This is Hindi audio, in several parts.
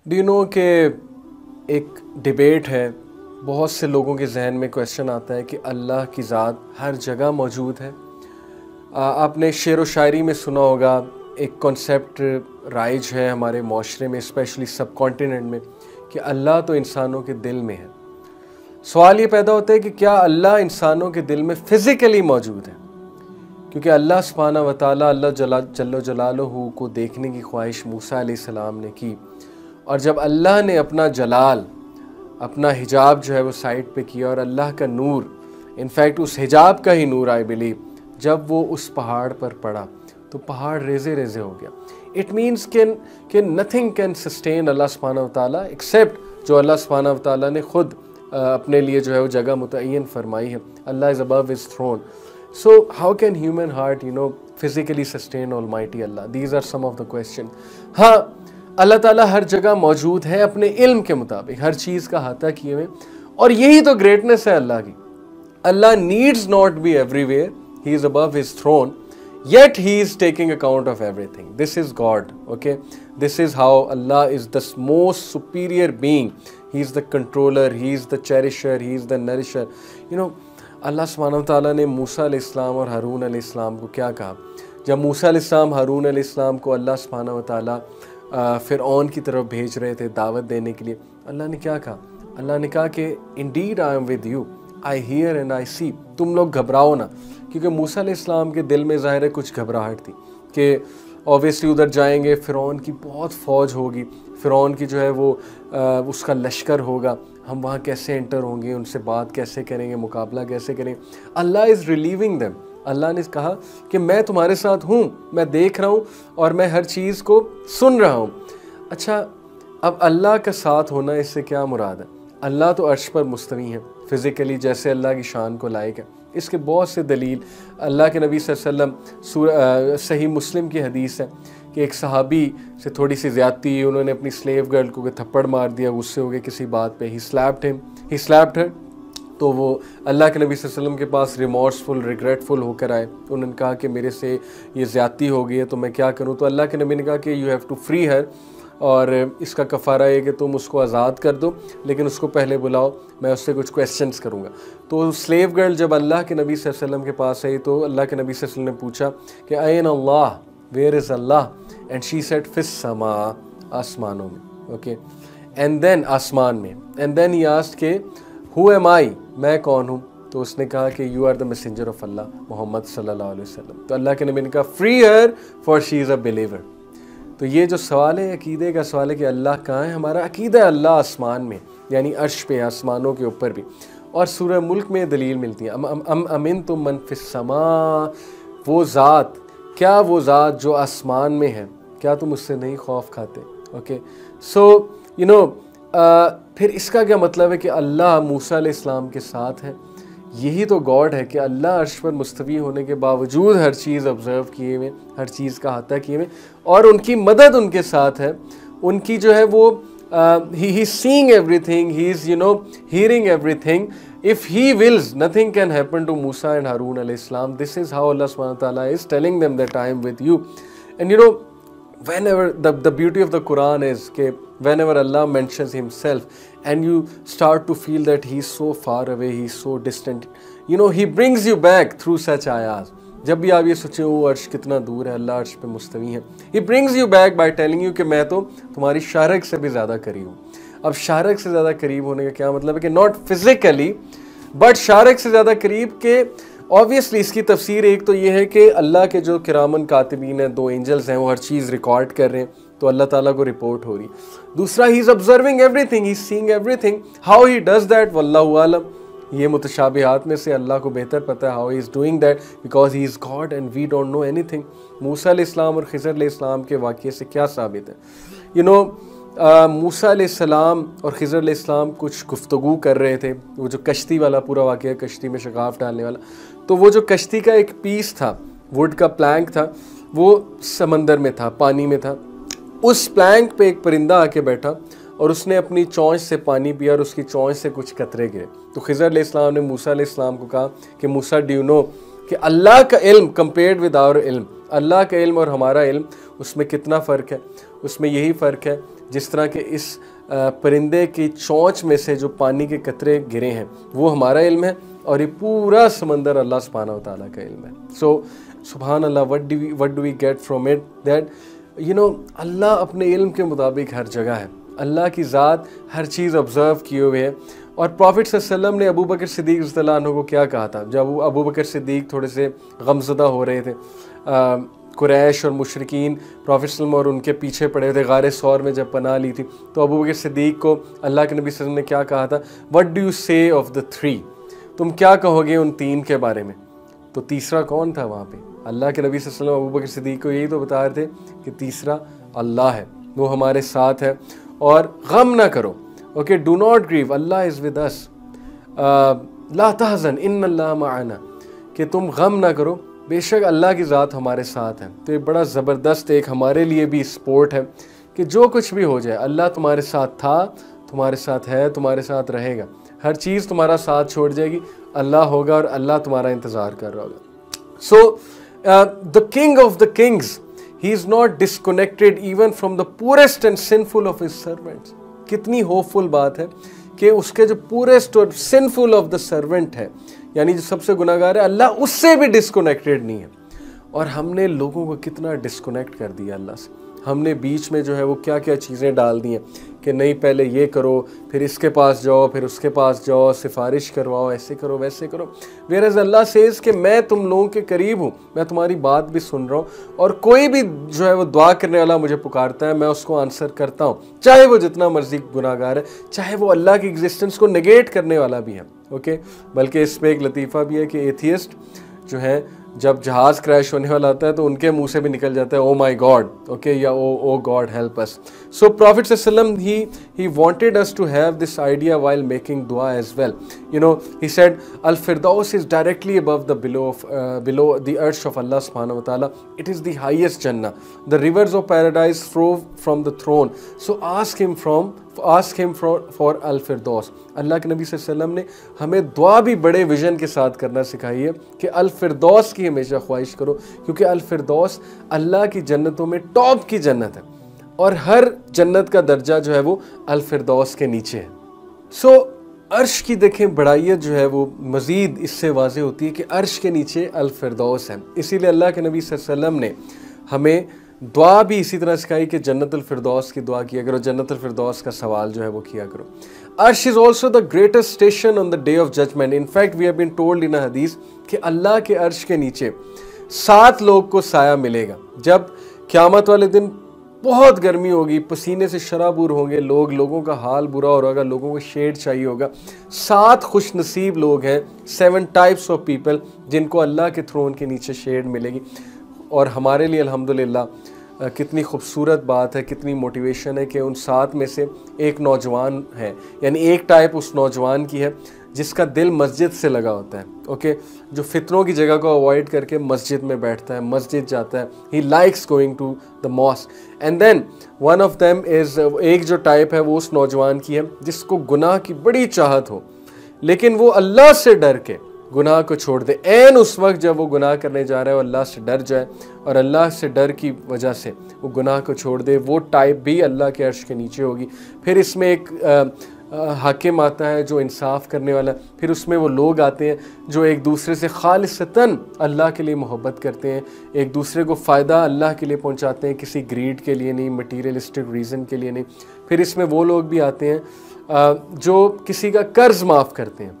डू यू नो कि एक डिबेट है, बहुत से लोगों के जहन में क्वेश्चन आता है कि अल्लाह की ज़ात हर जगह मौजूद है। आपने शेर व शायरी में सुना होगा, एक कॉन्सेप्ट राइज है हमारे माशरे में, स्पेशली सब कॉन्टिनेंट में, कि अल्लाह तो इंसानों के दिल में है। सवाल ये पैदा होता है कि क्या अल्लाह इंसानों के दिल में फ़िज़िकली मौजूद है? क्योंकि अल्लाह सुब्हानहू व तआला, अल्लाह जल्ल जलालहू को देखने की ख्वाहिश मूसा अलैहिस्सलाम ने की, और जब अल्लाह ने अपना जलाल, अपना हिजाब जो है वो साइड पे किया और अल्लाह का नूर, इनफैक्ट उस हिजाब का ही नूर आई बिलीव, जब वो उस पहाड़ पर पड़ा तो पहाड़ रेज़े रेज़े हो गया। इट मीन्स कि नथिंग कैन सस्टेन अल्लाह सुब्हानहू व तआला एक्सेप्ट जो अल्लाह सुब्हानहू व तआला ने खुद अपने लिए जो है वो जगह मुतय्यन फरमाई है। Allah is above his throne, so how can human heart physically sustain almighty Allah? These are some of the question. हाँ, अल्लाह ताला हर जगह मौजूद है अपने इल्म के मुताबिक, हर चीज़ का अहाता किए हुए, और यही तो ग्रेटनेस है अल्लाह की। Allah needs not be everywhere, he is above his throne, yet he is taking account of everything. This is God, okay? This is how Allah is the most superior being. He is the controller, he is the cherisher, he is the nourisher. Allah subhanahu wa ta'ala ने मूसा अलैहिस्सलाम और हारून अलैहिस्सलाम को क्या कहा? जब मूसा अलैहिस्सलाम हारून अलैहिस्सलाम को अल्लाह सुब्हानहू व तआला फ़िरऔन की तरफ भेज रहे थे दावत देने के लिए, अल्लाह ने क्या कहा? अल्लाह ने कहा कि indeed I am with you, I hear and I see. तुम लोग घबराओ ना, क्योंकि मूसा अलैहिस्सलाम के दिल में ज़ाहिर है कुछ घबराहट थी कि ऑब्वियसली उधर जाएंगे, फ़िरऔन की बहुत फ़ौज होगी, फ़िरऔन की जो है वो उसका लश्कर होगा, हम वहाँ कैसे एंटर होंगे, उनसे बात कैसे करेंगे, मुकाबला कैसे करेंगे। अल्लाह इज़ रिलीविंग देम। अल्लाह ने कहा कि मैं तुम्हारे साथ हूँ, मैं देख रहा हूँ और मैं हर चीज़ को सुन रहा हूँ। अच्छा, अब अल्लाह का साथ होना, इससे क्या मुराद है? अल्लाह तो अर्श पर मुस्तवी है फ़िज़िकली, जैसे अल्लाह की शान को लायक है। इसके बहुत से दलील, अल्लाह के नबी सल्लल्लाहु अलैहि वसल्लम सही मुस्लिम की हदीस है कि एक सहाबी से थोड़ी सी ज़्यादती, उन्होंने अपनी स्लेव गर्ल को थप्पड़ मार दिया, गुस्से हो गए किसी बात पे, ही स्लैप्ड हर। तो वो अल्लाह के नबी सल्लल्लाहु अलैहि वसल्लम के पास रिमोर्सफुल, रिग्रेटफुल होकर आए। उन्होंने कहा कि मेरे से ये ज़्यादती हो गई है, तो मैं क्या करूँ? तो अल्लाह के नबी ने कहा कि यू हैव टू फ्री हर, और इसका कफ़ारा है कि तुम उसको आज़ाद कर दो, लेकिन उसको पहले बुलाओ, मैं उससे कुछ क्वेश्चंस करूँगा। तो स्लेव गर्ल जब अल्लाह के नबी सल्लल्लाहु अलैहि वसल्लम के पास आई, तो अल्लाह के नबी सल्लल्लाहु अलैहि वसल्लम ने पूछा कि अयन Allah, where is Allah? And she said फिस समा, आसमानों में, ओके, एंड देन आसमान में, एंड देन ही आस्क्ड के हु एम आई, मैं कौन हूँ? तो उसने कहा कि you are the messenger of Allah Muhammad सल्लल्लाहु अलैहि वसल्लम। तो अल्लाह के नबी ने कहा free her for she is a believer. तो ये जो सवाल है, अकीदे का सवाल है कि अल्लाह कहाँ है, हमारा अकीदा है अल्लाह आसमान में, यानी अर्श पे, आसमानों के ऊपर भी। और सूरह मुल्क में दलील मिलती है, अमिन तुम मन फिस समा, वो ज़ात, क्या वो ज़ात जो आसमान में है, क्या तुम उससे नहीं खौफ खाते? ओके, सो फिर इसका क्या मतलब है कि अल्लाह मूसा अलैहिस्सलाम के साथ है? यही तो गॉड है कि अल्लाह अर्श पर मुस्तवी होने के बावजूद हर चीज़ ऑब्ज़र्व किए हुए, हर चीज़ का अहाता किए हुए, और उनकी मदद उनके साथ है। उनकी जो है वो he seeing everything, he is hearing everything. If he wills, nothing can happen to Musa and Harun अलैहिस्सलाम। दिस इज़ हाउ अल्लाह सुब्हानहू व तआला is telling them that I am with you. And whenever the beauty of the Quran is that whenever Allah mentions himself and you start to feel that he is so far away, he is so distant, he brings you back through such ayahs. जब भी आप ये सोचें वो अर्श कितना दूर है, अल्लाह अर्श पे मुस्तवी है, he brings you back by telling you कि मैं तो तुम्हारी शारक से भी ज़्यादा करीब हूँ। अब शारक से ज़्यादा करीब होने का क्या मतलब है? कि नॉट फिज़िकली बट शारक से ज़्यादा करीब के ऑब्वियसली इसकी तफसीर एक तो ये है कि अल्लाह के जो किरामन कातिबीन हैं, 2 एंजल्स हैं, वो हर चीज़ रिकॉर्ड कर रहे हैं, तो अल्लाह ताला को रिपोर्ट हो रही। दूसरा, he is observing everything, he is seeing everything. How he does that वल्लाहु आलम, ये मुतशाबिहात में से अल्लाह को बेहतर पता है how he is doing that, because he is God and we don't know anything. Musa अलैहिस्सलाम और खिज़र अलैहिस्सलाम के वाक़ये से क्या साबित है? मूसा अलैहिस्सलाम और खिज़र अलैहिस्सलाम कुछ गुफ्तगू कर रहे थे, वो जो कश्ती वाला पूरा वाक़या, कश्ती में शगाफ डालने वाला, तो वो जो कश्ती का एक पीस था, वुड का प्लैंक था, वो समंदर में था, पानी में था। उस प्लैंक पे एक परिंदा आके बैठा और उसने अपनी चोंच से पानी पिया और उसकी चोंच से कुछ कतरे गिरे। तो खिज़र अलैहिस्सलाम ने मूसा अलैहिस्सलाम को कहा कि मूसा, डू यू नो कि अल्लाह का इल्म कंपेयर्ड विद आवर इल्म, अल्लाह का इल्म और हमारा इल्म, उसमें कितना फ़र्क है? उसमें यही फ़र्क है जिस तरह के इस परिंदे की चोंच में से जो पानी के कतरे गिरे हैं वो हमारा इल्म है, और ये पूरा समंदर अल्लाह सुब्हानहू व तआला का इल्म है। सो सुभान Allah, what do we get from it, that Allah अपने इल्म के मुताबिक हर जगह है। अल्लाह की ज़ात हर चीज़ ऑब्ज़र्व किए हुए है। और प्रॉफिट सल्लल्लाहु अलैहि वसल्लम ने अबू बकर सिद्दीक़ रज़ियल्लाहु अन्हु को क्या कहा था, जब अबू बकर सिद्दीक़ थोड़े से गमज़दा हो रहे थे, कुरैश और मुशरिकीन प्रॉफिट सल्लल्लाहु अलैहि वसल्लम और उनके पीछे पड़े थे, गारे सौर में जब पनाह ली थी, तो अबू बकर सिद्दीक़ को अल्लाह के नबी सल्लल्लाहु अलैहि वसल्लम ने क्या कहा था, व्हाट डू यू से ऑफ द थ्री, तुम क्या कहोगे उन तीन के बारे में। तो तीसरा कौन था वहाँ पे, अल्लाह के नबी सल्लल्लाहु अलैहि वसल्लम अबू बकर सिद्दीक़ को यही तो बता रहे थे कि तीसरा अल्लाह है, वो हमारे साथ है, और गम ना करो, okay, do not grieve, Allah is with us, ला तहज़न इन्नल्लाह मअना, कि तुम गम ना करो, बेशक अल्लाह की ज़ात हमारे साथ है। तो ये बड़ा ज़बरदस्त एक हमारे लिए भी स्पोर्ट है कि जो कुछ भी हो जाए अल्लाह तुम्हारे साथ था, तुम्हारे साथ है, तुम्हारे साथ रहेगा। हर चीज़ तुम्हारा साथ छोड़ जाएगी, अल्लाह होगा और अल्लाह तुम्हारा इंतज़ार कर रहा होगा। So the king of the kings, he is not disconnected even from the purest and sinful of his servants. कितनी होपफुल बात है कि उसके जो पूरेस्ट और सिनफुल ऑफ द सर्वेंट है, यानी जो सबसे गुनाहगार है, अल्लाह उससे भी डिस्कनेक्टेड नहीं है। और हमने लोगों को कितना डिस्कनेक्ट कर दिया अल्लाह से। हमने बीच में जो है वो क्या क्या चीज़ें डाल दी हैं कि नहीं पहले ये करो, फिर इसके पास जाओ, फिर उसके पास जाओ, सिफारिश करवाओ, ऐसे करो वैसे करो। वेयरएज़ अल्लाह सेज़ कि मैं तुम लोगों के करीब हूँ, मैं तुम्हारी बात भी सुन रहा हूँ, और कोई भी जो है वो दुआ करने वाला मुझे पुकारता है, मैं उसको आंसर करता हूँ, चाहे वो जितना मर्जी गुनाहगार है, चाहे वो अल्लाह की एग्जिस्टेंस को नेगेट करने वाला भी है। ओके, बल्कि इस पर एक लतीफ़ा भी है कि एथियस्ट जो है जब जहाज़ क्रैश होने वाला होता है तो उनके मुंह से भी निकल जाता है ओ माई गॉड, ओके, या O God help us. So prophet सल्लल्लाहु अलैहि वसल्लम he wanted us to have this idea while making दुआ एज वेल। ही सेड अल फिरदौस is directly above the below the अर्श ऑफ अल्लाह सुब्हानहू व तआला, इट इज़ द हाईएस्ट जन्नह, the rivers of paradise flow from the throne, so ask him for अल फिरदौस। अल्लाह के नबी सल्लल्लाहु अलैहि वसल्लम ने हमें दुआ भी बड़े विजन के साथ करना सिखाई है कि अल फिरदौस की हमेशा ख्वाहिश करो, क्योंकि अल फिरदौस अल्लाह की जन्नतों में टॉप की जन्नत है, और हर जन्नत का दर्जा जो है वो अल फिरदौस के नीचे है। सो अर्श की देखें बड़ाइयत जो है वो मज़ीद इससे वाज़ेह होती है कि अर्श के नीचे अल फिरदौस है। इसीलिए अल्लाह के नबी सल्लल्लाहु अलैहि वसल्लम ने हमें दुआ भी इसी तरह सिखाई कि जन्नतुल फिरदौस की दुआ किया करो, जन्नतुल फिरदौस का सवाल जो है वो किया करो। अर्श is also the greatest station on the day of judgement. In fact we have been told in a हदीस कि अल्लाह के अर्श के नीचे 7 लोग को साया मिलेगा। जब क़यामत वाले दिन बहुत गर्मी होगी, पसीने से शराबूर होंगे लोगों का हाल बुरा हो रहा होगा, लोगों को शेड चाहिए होगा, 7 खुश नसीब लोग हैं, 7 टाइप्स ऑफ पीपल जिनको अल्लाह के थ्रोन के नीचे शेड मिलेगी। और हमारे लिए अल्हम्दुलिल्लाह कितनी खूबसूरत बात है, कितनी मोटिवेशन है कि उन 7 में से एक नौजवान है, यानी एक टाइप उस नौजवान की है जिसका दिल मस्जिद से लगा होता है, ओके, जो फितरों की जगह को अवॉइड करके मस्जिद में बैठता है, मस्जिद जाता है, he likes going to the mosque. And then one of them is, एक जो टाइप है वो उस नौजवान की है जिसको गुनाह की बड़ी चाहत हो, लेकिन वो अल्लाह से डर के गुनाह को छोड़ दे। एन उस वक्त जब वो गुनाह करने जा रहा है वो अल्लाह से डर जाए और अल्लाह से डर की वजह से वो गुनाह को छोड़ दे, वो टाइप भी अल्लाह के अर्श के नीचे होगी। फिर इसमें एक हाकिम आता है जो इंसाफ करने वाला, फिर उसमें वो लोग आते हैं जो एक दूसरे से खालिसतन अल्लाह के लिए मोहब्बत करते हैं, एक दूसरे को फ़ायदा अल्लाह के लिए पहुंचाते हैं, किसी ग्रीड के लिए नहीं, मटीरियलिस्टिक रीज़न के लिए नहीं। फिर इसमें वो लोग भी आते हैं जो किसी का कर्ज़ माफ़ करते हैं,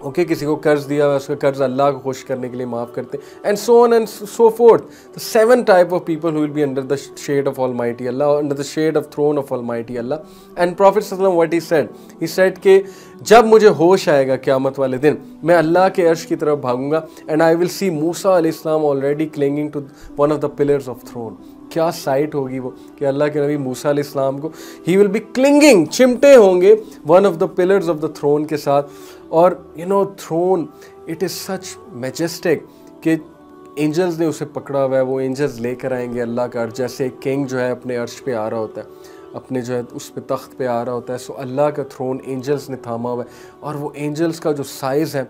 ओके, किसी को कर्ज दिया हुआ उसका कर्ज अल्लाह को खुश करने के लिए माफ़ करते हैं, and so on and so forth. The 7 type of people who will be under the shade of almighty Allah, under the shade of throne of almighty Allah. And prophet सल्लल्लाहु अलैहि वसल्लम व्हाट ही सेड कि जब मुझे होश आएगा क़यामत वाले दिन, मैं अल्लाह के अर्श की तरफ भागूंगा, and I will see Musa अलैहिस्सलाम already clinging to one of the pillars of throne. क्या साइट होगी वो कि अल्लाह के नबी मूसा अलैहिस्सलाम को ही विल बी क्लिंगिंग, चिमटे होंगे one of the pillars of the throne के साथ। और throne it is such majestic कि एंजल्स ने उसे पकड़ा हुआ है, वो एंजल्स लेकर आएंगे अल्लाह का अर्श, जैसे किंग जो है अपने अर्श पे आ रहा होता है, अपने जो है उस पे तख्त पे आ रहा होता है। सो अल्लाह का थ्रोन एंजल्स ने थामा हुआ है, और वो एंजल्स का जो साइज़ है,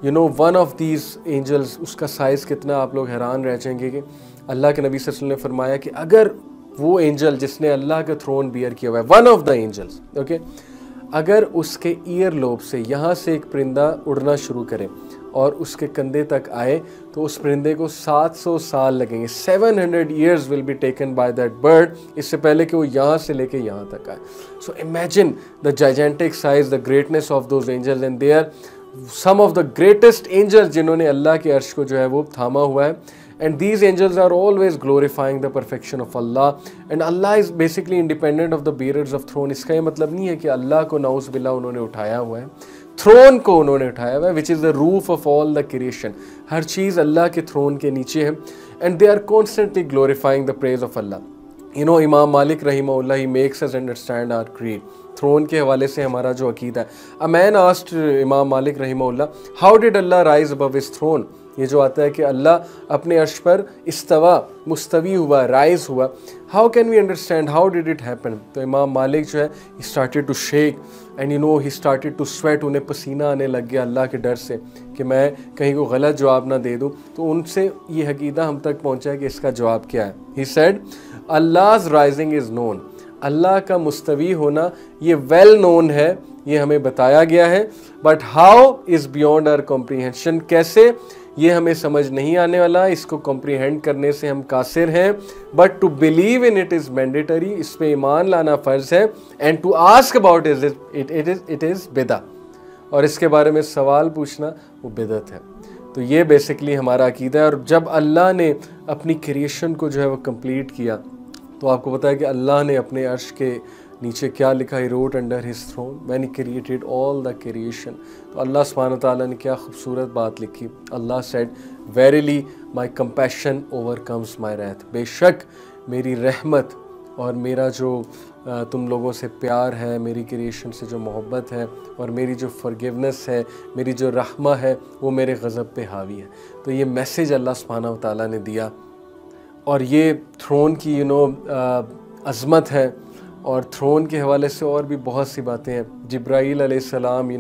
वन ऑफ दीज एंजल्स, उसका साइज़ कितना, आप लोग हैरान रह जाएंगे कि अल्लाह के नबी सल्लल्लाहु अलैहि वसल्लम ने फरमाया कि अगर वो एंजल जिसने अल्लाह का थ्रोन बियर किया हुआ है, one of the angels, okay, अगर उसके ईयर लोब से यहाँ से एक परिंदा उड़ना शुरू करे और उसके कंधे तक आए तो उस परिंदे को 700 साल लगेंगे। 700 years will be taken by that bird, इससे पहले कि वो यहाँ से लेके यहाँ तक आए। So imagine the gigantic size, the greatness of those angels, and they are some of the greatest angels जिन्होंने अल्लाह के अर्श को जो है वो थामा हुआ है। And these angels are always glorifying the perfection of Allah, and Allah is basically independent of the bearers of throne। इसका ये मतलब नहीं है कि अल्लाह को नाउज़ बिल्लाह उन्होंने उठाया हुआ है, थ्रोन को उन्होंने उठाया हुआ है, which is the roof of all the creation। हर चीज़ अल्लाह के थ्रोन के नीचे है, and they are constantly glorifying the praise of Allah। You know, imam Malik रहीमहुल्लाह, he makes us understand our creed। Throne के हवाले से हमारा जो अकीदा है, a man asked इमाम Malik रहीमहुल्लाह, how did Allah rise above his throne? ये जो आता है कि अल्लाह अपने अर्श पर इस्तवा, मुस्तवी हुआ, राइज हुआ, how can we understand, how did it happen? तो इमाम मालिक जो है he started to shake and you know he started to sweat, उन्हें पसीना आने लग गया अल्लाह के डर से कि मैं कहीं को गलत जवाब ना दे दूँ। तो उनसे ये हकीदा हम तक पहुँचा है कि इसका जवाब क्या है। He said Allah's rising is known, Allah का मुस्तवी होना ये वेल नोन है, ये हमें बताया गया है, but how is beyond our comprehension, कैसे ये हमें समझ नहीं आने वाला, इसको कॉम्प्रीहेंड करने से हम कासिर हैं, but to believe in it is mandatory, इस पे ईमान लाना फ़र्ज़ है, and to ask about it is बिदा, और इसके बारे में सवाल पूछना वो बिदत है। तो ये बेसिकली हमारा अकीदा है। और जब अल्लाह ने अपनी क्रिएशन को जो है वो कंप्लीट किया तो आपको पता है कि अल्लाह ने अपने अर्श के नीचे क्या लिखा, he wrote under his throne when he created all the creation. तो अल्लाह सुब्हानहू व तआला ने क्या खूबसूरत बात लिखी। अल्लाह सेड वेरीली माई कंपैशन ओवरकम्स माई रैथ, बेशक मेरी रहमत और मेरा जो तुम लोगों से प्यार है, मेरी क्रिएशन से जो मोहब्बत है और मेरी जो फॉरगिवनेस है, मेरी जो रहमा है, वो मेरे गज़ब पे हावी है। तो ये मैसेज अल्लाह सुब्हानहू व तआला ने दिया, और ये थ्रोन की अज़मत है। और थ्रोन के हवाले से और भी बहुत सी बातें हैं। जिब्राईल अलैहिस्सलाम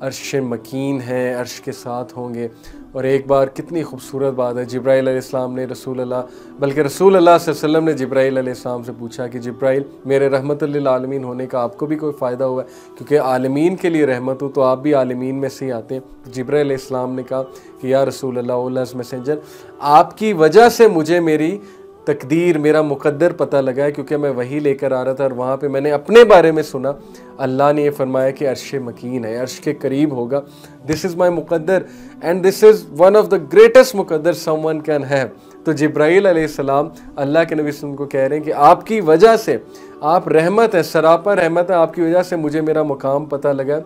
अर्श मकीन है, अर्श के साथ होंगे। और एक बार कितनी खूबसूरत बात है, जिब्राईल अलैहिस्सलाम ने रसूल अल्लाह सल्लल्लाहु अलैहि वसल्लम ने जिब्राईल अलैहिस्सलाम से पूछा कि जिब्राईल, मेरे रहमतुल लिल आलमीन होने का आपको भी कोई फ़ायदा हुआ है? क्योंकि आलमीन के लिए रहमत हो तो आप भी आलमीन में से ही आते हैं। तो जिब्राईल अलैहिस्सलाम ने कहा कि या रसूल अल्लाह, अल्लाह मैसेंजर, आपकी वजह से मुझे मेरी तकदीर, मेरा मुकद्दर पता लगा है, क्योंकि मैं वही लेकर आ रहा था और वहाँ पे मैंने अपने बारे में सुना। अल्लाह ने ये फरमाया कि अर्श मकीन है, अर्श के करीब होगा। This is my Muqaddar and this is one of the greatest Muqaddar someone can have. तो जिब्राईल अलैहिस्सलाम अल्लाह के नबी सल्लल्लाहु अलैहि वसल्लम को कह रहे हैं कि आपकी वजह से, आप रहमत है, सरापा रहमत है, आपकी वजह से मुझे मेरा मुकाम पता लगा।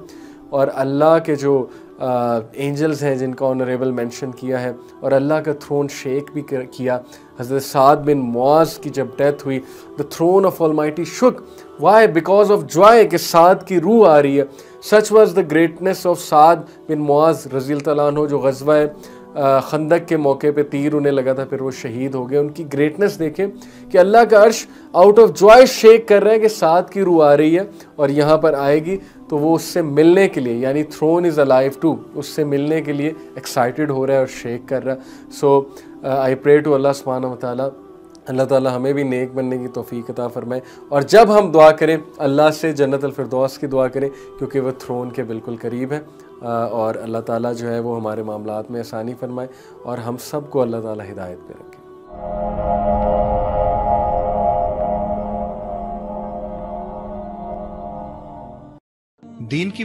और अल्लाह के जो एंजल्स हैं जिनका ऑनरेबल मेंशन किया है, और अल्लाह का थ्रोन शेक भी किया। हज़रत साद बिन मुआज़ की जब डेथ हुई, the throne of almighty shook, why? Because of joy, कि साद की रूह आ रही है। Such was the greatness of Saad bin Muaz रज़ियल्लाहु तआला अन्हु, जो ग़ज़वा खंदक के मौके पे तीर उन्हें लगा था, फिर वो शहीद हो गए। उनकी ग्रेटनेस देखें कि अल्लाह का अर्श आउट ऑफ जॉय शेक कर रहा है कि साद की रूह आ रही है और यहाँ पर आएगी, तो वो उससे मिलने के लिए, यानी थ्रोन इज़ अलाइव टू, उससे मिलने के लिए एक्साइटेड हो रहा है और शेक कर रहा है। सो आई प्रे टू अल्लाह सुब्हानहू व तआला, अल्लाह ताला हमें भी नेक बनने की तौफीक अता फरमाए। और जब हम दुआ करें अल्लाह से जन्नत अल फिरदौस की दुआ करें, क्योंकि वह थ्रोन के बिल्कुल करीब है। और अल्लाह ताला जो है वो हमारे मामलात में आसानी फरमाए और हम सब को अल्लाह ताला हिदायत पे रखे। दीन की